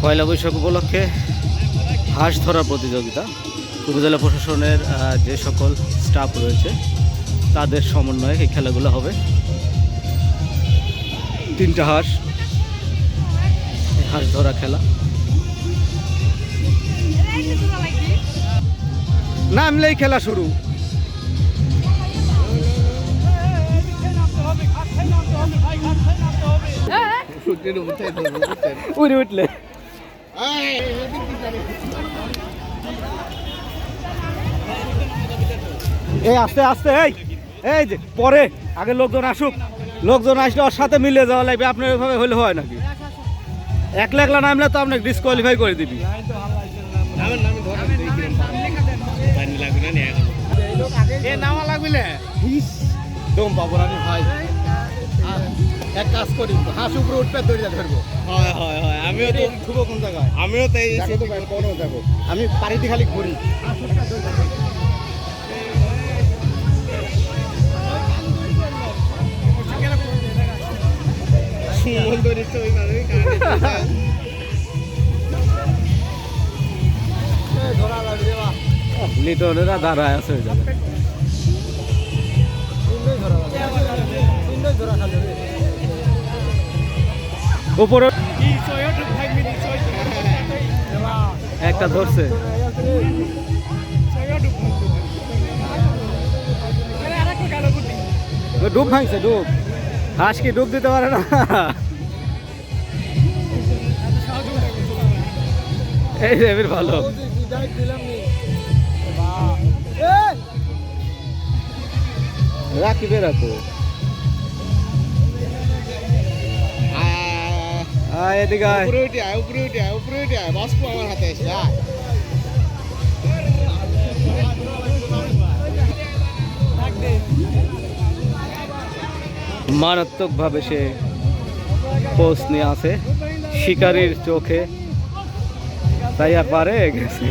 পয়লা বৈশাখ উপলক্ষে হাঁস ধরার প্রতিযোগিতা উপজেলা প্রশাসনের যে সকল স্টাফ রয়েছে তাদের সমন্বয়ে এই খেলাগুলো হবে। 3টা হাঁস ধরা খেলা। নামলেই খেলা শুরু। উড়ে উঠলে এই আস্তে আস্তে এই যে পরে আগে লোকজন আসুক, লোকজন আসলে ওর সাথে মিলে যাওয়া লাগবে। আপনার ওইভাবে হলে হয় নাকি? একলা একলা নামলে তো আপনাকে ডিসকোয়ালিফাই করে দিবি। নামা লাগবে না দম পাবো আমি ভাই। এক কাজ করি, হাঁস উপরে উঠবে দড়িয়া ধরবো। হয় হয় হয়, আমিও তো খুব কোন জায়গায়, আমিও তো এই কোনো যাবো, আমি পানিতে খালি ঘুরি। লিটনেরা দাঁড়ায় আছে ওই জায়গায়। উপরে একটা ধরছে, ডুব ভাঙছে। ডুব হাঁস কি ডুব দিতে পারে না? এই রেবির ভালো। রাখি বেরাতো এদিকে মারাত্মক ভাবে সে পোস্ট নিয়ে আসে শিকারীর চোখে, তাই আর পারে গেছে।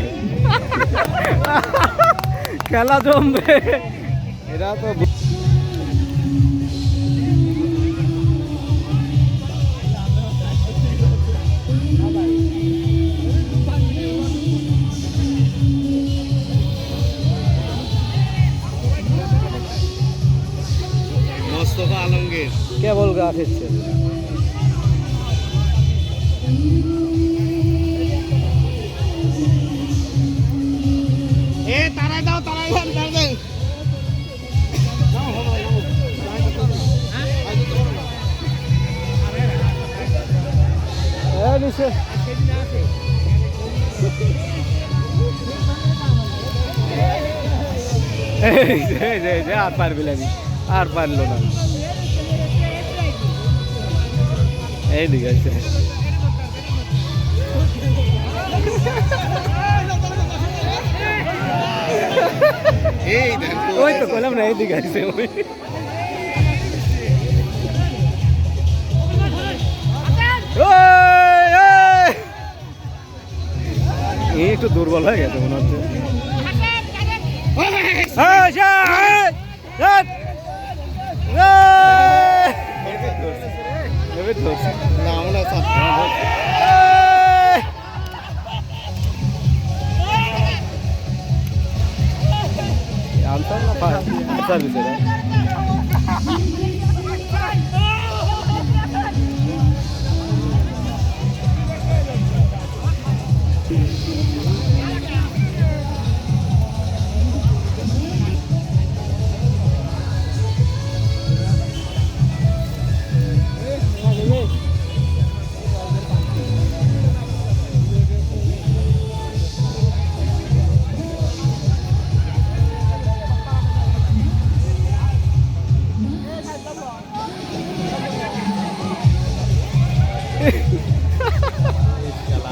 খেলা জমবে এরা তো। মোস্তফা আলমগীর কেবল গা ফিরছে। তারাই দাও তারাই দাও তারাই আর পারবি না, আর পারলো না। এইদিকে আছে ওই তো বললাম না, এইদিকে আছে ওই। একটু দুর্বল হয়ে গেছে মনে হচ্ছে।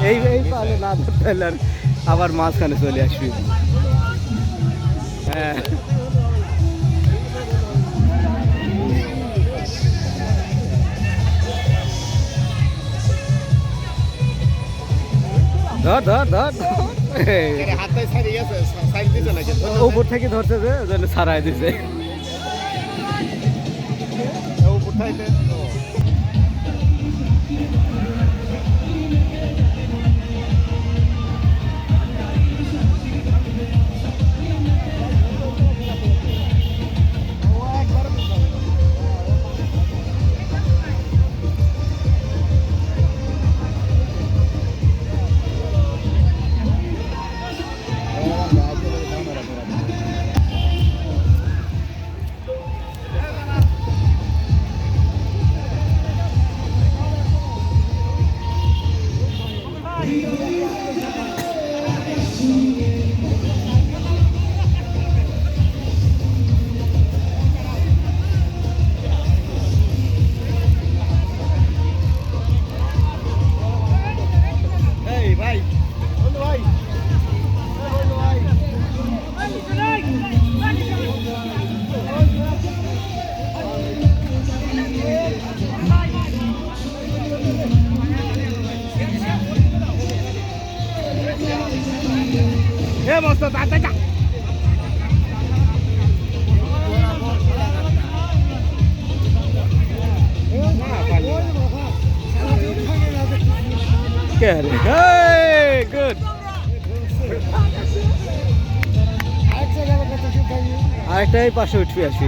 এই পালে না ধরতে আবার মাঝখানে চলে আসবি। হ্যাঁ ধর ধর ধর উপর থেকে ধরছে যে ছাড়াই দিছে। মস্ত যা Get it. Hey, good. আরেকটাই পাশে উঠবি আসবি